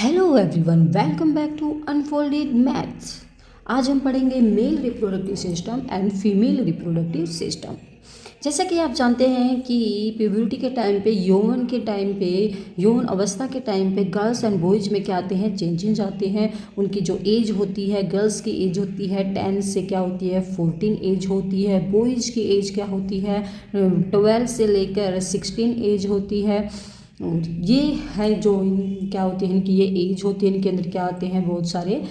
Hello everyone, welcome back to unfolded maths. आज हम पढ़ेंगे male reproductive system and female reproductive system. जैसा कि आप जानते हैं कि प्यूबर्टी के टाइम पे, यौन अवस्था के टाइम पे गर्ल्स एंड बॉयज़ में क्या आते हैं, चेंजेस आते हैं। उनकी जो एज होती है, गर्ल्स की एज होती है 10 से क्या होती है 14 एज होती है। बॉयज़ की एज क्या होती है 12 से लेकर 16 एज होती है। और ये है जो क्या होती है, इनकी ये एज होती है, इनके अंदर क्या आते हैं, बहुत सारे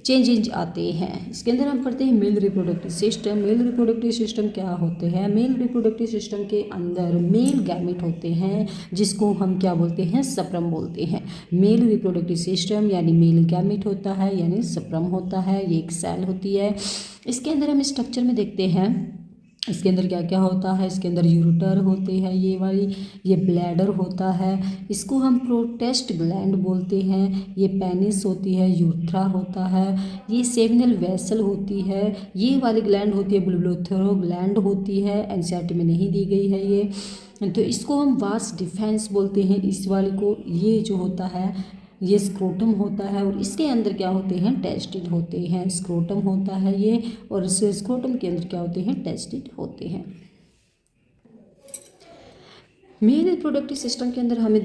चेंजेज आते हैं। इसके अंदर हम पढ़ते हैं mail reproductive system. Mail reproductive system क्या होते हैं? मेल रिप्रोडक्टिव सिस्टम के अंदर मेल गैमेट होते हैं, जिसको हम क्या बोलते हैं, स्पर्म बोलते हैं। मेल रिप्रोडक्टिव सिस्टम यानी मेल गैमेट होता है, यानी स्पर्म होता है, ये एक सेल होती है। इसके अंदर हम स्ट्रक्चर में देखते हैं, इसके अंदर क्या क्या होता है। इसके अंदर यूरेटर होते हैं, ये ब्लैडर होता है, इसको हम प्रोटेस्ट ग्लैंड बोलते हैं। ये पेनिस होती है, यूरेथ्रा होता है, ये सेमिनल वेसल होती है। ये वाली ग्लैंड होती है बुल्बोथेरो ग्लैंड होती है, एनसीईआरटी में नहीं दी गई है ये। तो इसको हम वास डिफेंस बोलते हैं, इस वाले को। ये जो होता है ये स्क्रोटम होता है, और इसके अंदर क्या होते हैं, टेस्टिड होते हैं। स्क्रोटम होता है ये, और इस स्क्रोटम के अंदर क्या होते हैं, टेस्टिड होते हैं। मेल रिप्रोडक्टिव सिस्टम के अंदर हमने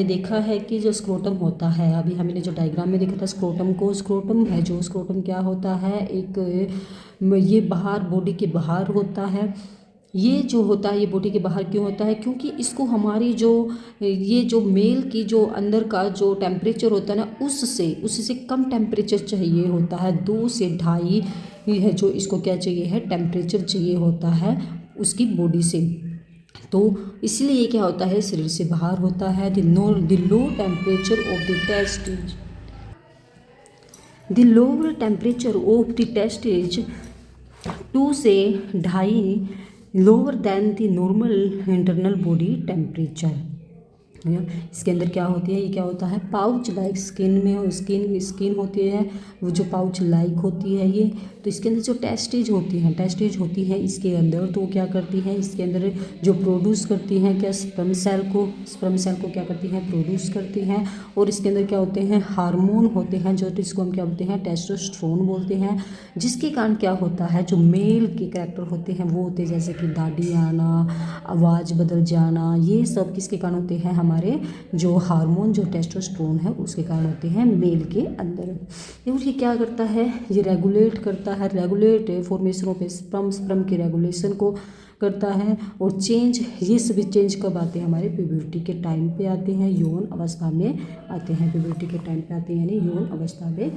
देखा है कि जो स्क्रोटम होता है, अभी हमने जो डायग्राम में देखा था स्क्रोटम है, जो स्क्रोटम क्या होता है, ये बाहर, बॉडी के बाहर होता है। ये जो होता है, ये बॉडी के बाहर क्यों होता है? क्योंकि इसको हमारी ये जो मेल की जो अंदर का जो टेम्परेचर होता है ना, उससे कम टेम्परेचर चाहिए होता है। 2 से 2.5 है जो इसको क्या चाहिए है, टेम्परेचर चाहिए होता है उसकी बॉडी से। तो इसलिए क्या होता है, शरीर से बाहर होता है। The low temperature of the testes the lower temperature of the testes 2 से 2.5 lower than the normal internal body temperature. इसके अंदर क्या होती है, ये क्या होता है, पाउच लाइक स्किन होती है, वो जो पाउच लाइक होती है ये। तो इसके अंदर जो टेस्टिज होती है इसके अंदर, तो क्या करती है, इसके अंदर जो प्रोड्यूस करती हैं क्या, स्पर्म सेल को क्या करती हैं, प्रोड्यूस करती हैं। और इसके अंदर क्या होते हैं, हार्मोन होते हैं, जो इसको हम क्या बोलते हैं, टेस्टोस्टेरोन बोलते हैं। जिसके कारण क्या होता है, जो मेल के कैरेक्टर होते हैं वो होते हैं, जैसे कि दाढ़ी आना, आवाज़ बदल जाना, ये सब किसके कारण होते हैं, हमारे जो हार्मोन जो टेस्टोस्टेरोन है उसके कारण होते हैं मेल के अंदर। और ये क्या करता है, ये रेगुलेट फॉर्मेशन ऑफ स्पर्म के रेगुलेशन को करता है। और ये सभी चेंज कब आते हैं, हमारे प्यूबर्टी के टाइम पे आते हैं, यौन अवस्था में आते हैं। प्यूबर्टी के टाइम पे आते हैं यानी यौन अवस्था में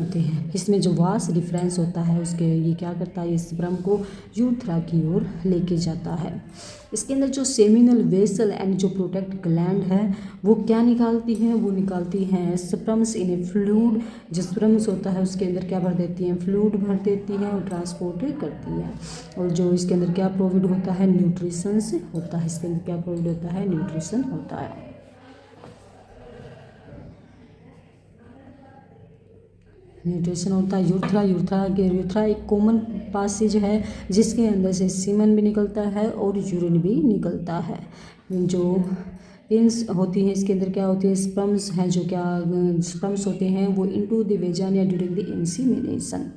आते हैं। इसमें जो वास डिफरेंस होता है उसके, ये क्या करता है, इस स्पर्म को यूरेथ्रा की ओर लेके जाता है। इसके अंदर जो सेमिनल वेसल एंड जो प्रोटेक्ट ग्लैंड है वो क्या निकालती हैं, वो निकालती हैं स्पर्म्स इन ए फ्लूइड। जो स्पर्म्स होता है उसके अंदर क्या भर देती हैं, फ्लूइड भर देती हैं और ट्रांसपोर्ट करती है। और जो इसके अंदर क्या प्रोवाइड होता है, न्यूट्रिशन होता है। इसके अंदर क्या प्रोवाइड होता है, न्यूट्रिशन होता है। न्यूट्रिशन होता है। यूरेथ्रा एक कॉमन पासेज है जिसके अंदर से सीमन भी निकलता है और यूरिन भी निकलता है। जो पिंस होती हैं इसके अंदर क्या होती है, स्पर्म्स होते हैं वो into the vagina during the insemination.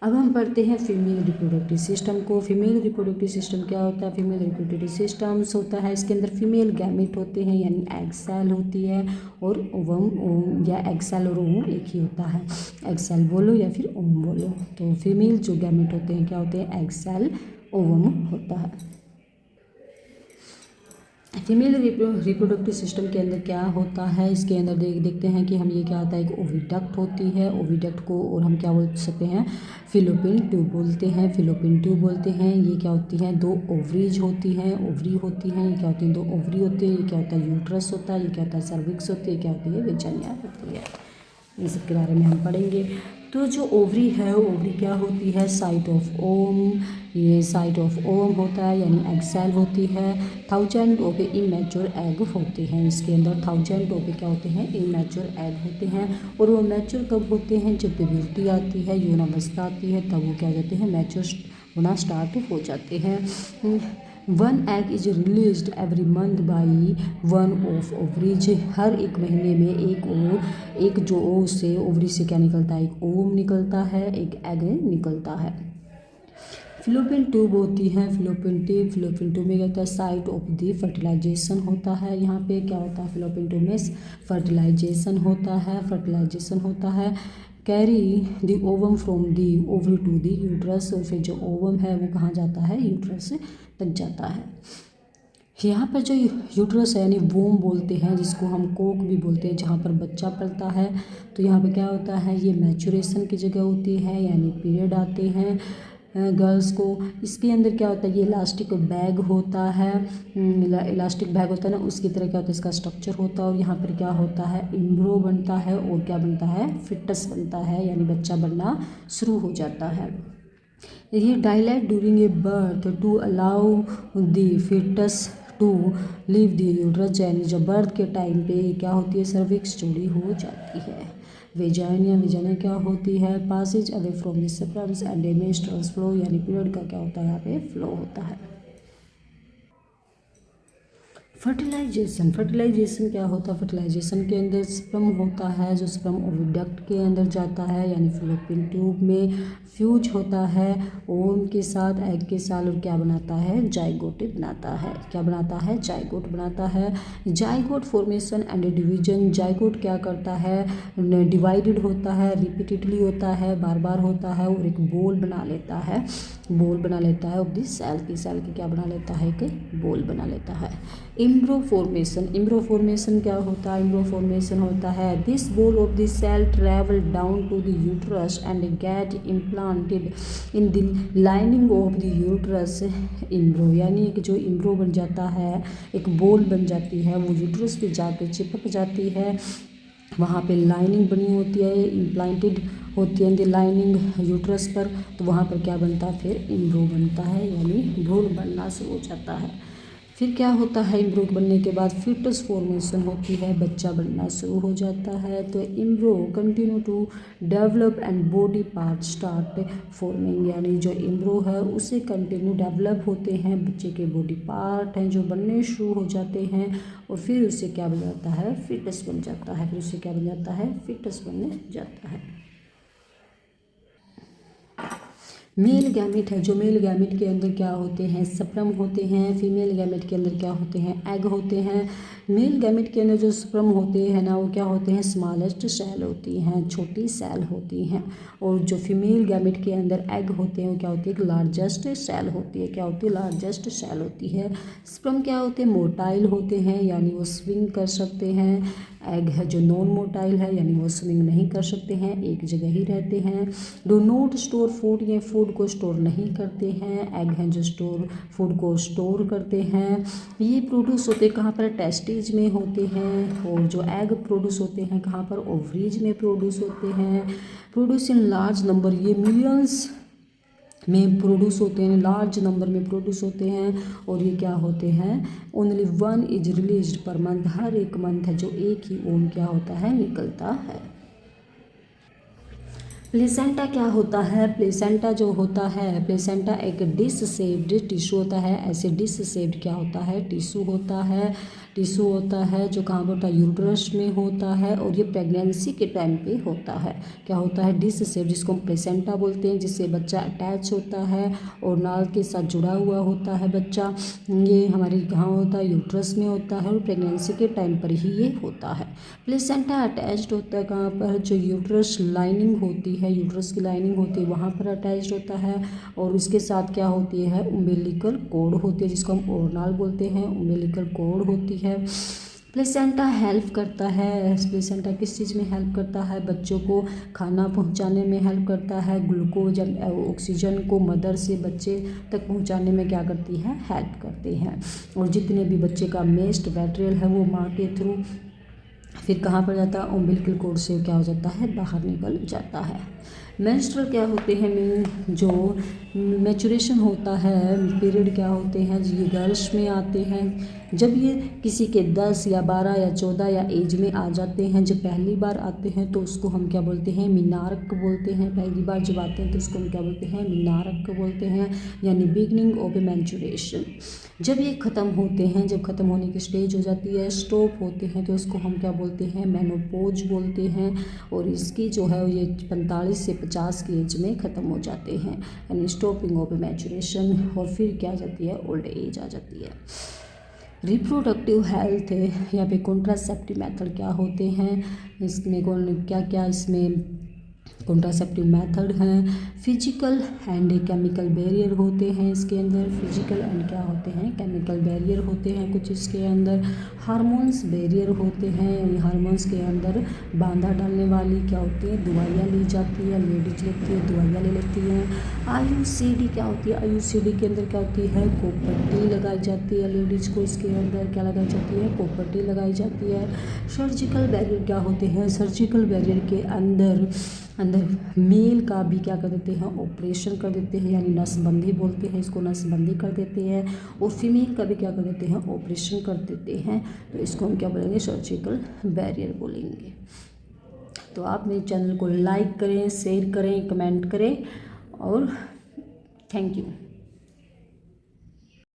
अब हम पढ़ते हैं फीमेल रिप्रोडक्टिव सिस्टम को। फीमेल रिप्रोडक्टिव सिस्टम क्या होता है, फीमेल रिप्रोडक्टिव सिस्टम्स होता है, इसके अंदर फीमेल गैमेट होते हैं, यानी एग सेल होती है, और ओवम, या एग सेल और ओवम एक ही होता है। एग सेल बोलो या फिर ओवम बोलो। तो फीमेल जो गैमेट होते हैं क्या होते हैं, एग सेल ओवम होता है। फीमेल रिप्रोडक्टिव सिस्टम के अंदर क्या होता है, इसके अंदर देखते हैं कि हम ये क्या होता है, एक ओविडक्ट होती है। ओविडक्ट को और हम क्या बोल सकते हैं, फिलोपियन ट्यूब बोलते हैं। ये क्या होती हैं, 2 ओवरी होती हैं। ये क्या होती हैं, 2 ओवरी होती है। ये क्या होता है, यूट्रस होता है। ये क्या होता है, सर्विक्स होती है। क्या होती है, वेजाइना होती है। इन सब के बारे में हम पढ़ेंगे। तो जो ओवरी है, ओवरी क्या होती है, साइट ऑफ ओम। ये साइट ऑफ ओम होता है, यानी एग सेल होती है। 1000 ऑफ इमेच्योर एग होते हैं। इसके अंदर 1000 ऑफ क्या होते हैं, इमेच्योर एग होते हैं। और वो मैच्योर कब होते हैं, जब प्यूबर्टी आती है, यौन अवस्था आती है, तब वो क्या हो जाते हैं, मैच्योर होना स्टार्ट हो जाते हैं। One egg is released every month by one of ovaries. हर एक महीने में एक जो उससे ओवरी से क्या निकलता है, एक ओवम निकलता है, एक एग निकलता है। फिलोपियन ट्यूब होती है, फिलोपियन ट्यूब में क्या होता है, साइट ऑफ द फर्टिलाइजेशन होता है। यहाँ पे क्या होता है, फिलोपियन ट्यूब में फर्टिलाइजेशन होता है। Carry the ovum from the ovary to the uterus, और फिर जो ओवम है वो कहाँ जाता है, यूट्रस तक जाता है। यहाँ पर जो यूट्रस है यानी वोम बोलते हैं, जिसको हम कोक भी बोलते हैं, जहाँ पर बच्चा पलता है, तो यहाँ पर क्या होता है, ये मैचुरेशन की जगह होती है, यानी पीरियड आते हैं गर्ल्स को। इसके अंदर क्या होता है, ये इलास्टिक बैग होता है, ना, उसकी तरह क्या होता है, इसका स्ट्रक्चर होता है। और यहाँ पर क्या होता है, एम्ब्रो बनता है, और क्या बनता है, फिटस बनता है, यानी बच्चा बनना शुरू हो जाता है। ये dilate during a birth to allow the fetus to leave the uterus, यानी जब बर्थ के टाइम पे क्या होती है, सर्विक्स चौड़ी हो जाती है। वेजाइना क्या होती है, passage away from the sperms and menstrual flow, यानी पीरियड का क्या होता है, यहाँ पे फ्लो होता है। फर्टिलाइजेशन क्या होता है, फर्टिलाइजेशन के अंदर स्पर्म होता है, जो स्पर्म ओविडक्ट के अंदर जाता है, यानी फिलोपियन ट्यूब में फ्यूज होता है ओवम के साथ, एग के साथ, और क्या बनाता है, जाइगोट बनाता है। क्या बनाता है, जाइगोट बनाता है। Zygote formation and division, zygote क्या करता है, डिवाइडेड होता है, रिपीटेडली होता है, बार बार होता है, और एक बोल बना लेता है ऑफ दिस सेल की क्या बना लेता है, एक बोल बना लेता है। इम्ब्रो फॉर्मेशन क्या होता है, इम्ब्रो फॉर्मेशन होता है, this ball of this cell travel down to the uterus and get implanted in the lining of the uterus. Embryo यानी एक जो इम्ब्रो बन जाता है, एक बोल बन जाती है, वो यूट्रस पे जाके चिपक जाती है, वहाँ पे लाइनिंग बनी होती है, इम्प्लांटेड होती है द लाइनिंग यूट्रस पर, तो वहाँ पर क्या बनता है, फिर इम्ब्रो बनता है, यानी भ्रूण बनना शुरू हो जाता है। फिर क्या होता है, इम्ब्रो बनने के बाद फिटस फॉर्मेशन होती है, बच्चा बनना शुरू हो जाता है। तो embryo continue to develop and body part start forming, यानी जो इम्ब्रो है उसे कंटिन्यू डेवलप होते हैं, बच्चे के बॉडी पार्ट हैं जो बनने शुरू हो जाते हैं, और फिर उससे क्या बन जाता है, फिटस बन जाता है। फिर उससे क्या बन जाता है, फिटस बनने जाता है। मेल गैमेट है, जो मेल गैमेट के अंदर क्या होते हैं, स्पर्म होते हैं। फीमेल गैमेट के अंदर क्या होते हैं, एग होते हैं। मेल गैमेट के अंदर जो स्पर्म होते हैं ना, वो क्या होते हैं, स्मॉलेस्ट सेल होती हैं, छोटी सेल होती हैं। और जो फीमेल गैमेट के अंदर एग होते हैं, वो क्या होती है, लार्जेस्ट सेल होती है। क्या होती है, लार्जेस्ट सेल होती है। स्पर्म क्या होते हैं, मोटाइल होते हैं, यानी वो स्विंग कर सकते हैं। एग है जो नॉन मोटाइल है, यानी वो स्विंग नहीं कर सकते हैं, एक जगह ही रहते हैं। डू नॉट स्टोर फूड, ये फूड को स्टोर नहीं करते हैं। एग हैं जो फूड को स्टोर करते हैं। ये प्रोड्यूस होते कहाँ पर, टेस्टिज में होते हैं। और जो एग प्रोड्यूस होते हैं कहाँ पर, ओवरीज में प्रोड्यूस होते हैं। प्रोड्यूस इन लार्ज नंबर, ये मिलियंस में प्रोड्यूस होते हैं, लार्ज नंबर में प्रोड्यूस होते हैं। और ये क्या होते हैं, only one is released per month, हर एक मंथ है जो एक ही ओम क्या होता है, निकलता है। प्लेसेंटा क्या होता है, प्लेसेंटा जो होता है, प्लेसेंटा एक डिश शेप्ड टिश्यू होता है। ऐसे डिश शेप्ड क्या होता है, टिश्यू होता है जो कहाँ पर होता है, यूट्रस में होता है। और ये प्रेगनेंसी के टाइम पे होता है। क्या होता है, डिश शेप, जिसको हम प्लेसेंटा बोलते हैं, जिससे बच्चा अटैच होता है और नाल के साथ जुड़ा हुआ होता है बच्चा। ये हमारी कहाँ होता है, यूट्रस में होता है, और प्रेगनेंसी के टाइम पर ही ये होता है। प्लेसेंटा अटैच्ड होता है कहाँ पर, जो यूट्रस लाइनिंग होती है, यूट्रस की लाइनिंग होती है वहाँ पर अटैच्ड होता है। और उसके साथ क्या होती है, उम्बिलिकल कॉर्ड होती है, जिसको हम ओरनाल बोलते हैं, उम्बिलिकल कॉर्ड होती है। प्लेसेंटा हेल्प करता है, प्लेसेंटा किस चीज़ में हेल्प करता है, बच्चों को खाना पहुंचाने में हेल्प करता है। ग्लूकोज ऑक्सीजन को मदर से बच्चे तक पहुंचाने में क्या करती है, हेल्प करते हैं। और जितने भी बच्चे का मेस्ट मटेरियल है वो माँ के थ्रू फिर कहाँ पर जाता है, उम्बिलिकल कॉर्ड से क्या हो जाता है, बाहर निकल जाता है। मेंस्ट्रुअल क्या होते हैं, जो मैचुरेशन होता है, पीरियड क्या होते हैं, ये गर्ल्स में आते हैं। जब ये किसी के 10 या 12 या 14 या एज में आ जाते हैं, जब पहली बार आते हैं तो उसको हम क्या बोलते हैं, मीनार्क बोलते हैं। पहली बार जब आते हैं तो उसको हम क्या बोलते हैं, मीनार्क बोलते हैं, यानी बिगनिंग ऑफ ए मैंचुरेशन। जब ये ख़त्म होते हैं, जब ख़त्म होने की स्टेज हो जाती है, स्टॉप होते हैं, तो इसको हम क्या बोलते हैं, मेनोपॉज बोलते हैं। और इसकी जो है ये 45 से 50 की एज में ख़त्म हो जाते हैं, यानी स्टॉपिंग ऑफ ए मैचुरेशन। और फिर क्या आ जाती है, ओल्ड एज आ जाती है। रिप्रोडक्टिव हेल्थ या फिर कॉन्ट्रासेप्टिव मेथड क्या होते हैं, इसमें क्या क्या इसमें कॉन्ट्रासेप्टिव मेथड हैं। फिजिकल एंड केमिकल बैरियर होते हैं इसके अंदर, फिजिकल एंड क्या होते हैं, केमिकल बैरियर होते हैं कुछ इसके अंदर। हार्मोन्स बैरियर होते हैं, यानी हार्मोन्स के अंदर बांधा डालने वाली क्या होती है, दवाइयाँ ली जाती है, लेडीज लेती है, दवाइयाँ ले लेती हैं। IUCD क्या होती है, IUCD के अंदर क्या होती है, कोपट्टी लगाई जाती है, लेडीज़ को इसके अंदर क्या लगाई जाती है, कोपट्टी लगाई जाती है। सर्जिकल बैरियर क्या होते हैं, सर्जिकल बैरियर के अंदर मेल का भी क्या कर देते हैं, ऑपरेशन कर देते हैं, यानी नसबंदी बोलते हैं इसको, नसबंदी कर देते हैं। और फीमेल का भी क्या कर देते हैं, ऑपरेशन कर देते हैं, तो इसको हम क्या बोलेंगे, सर्जिकल बैरियर बोलेंगे। तो आप मेरे चैनल को लाइक करें, शेयर करें, कमेंट करें और थैंक यू।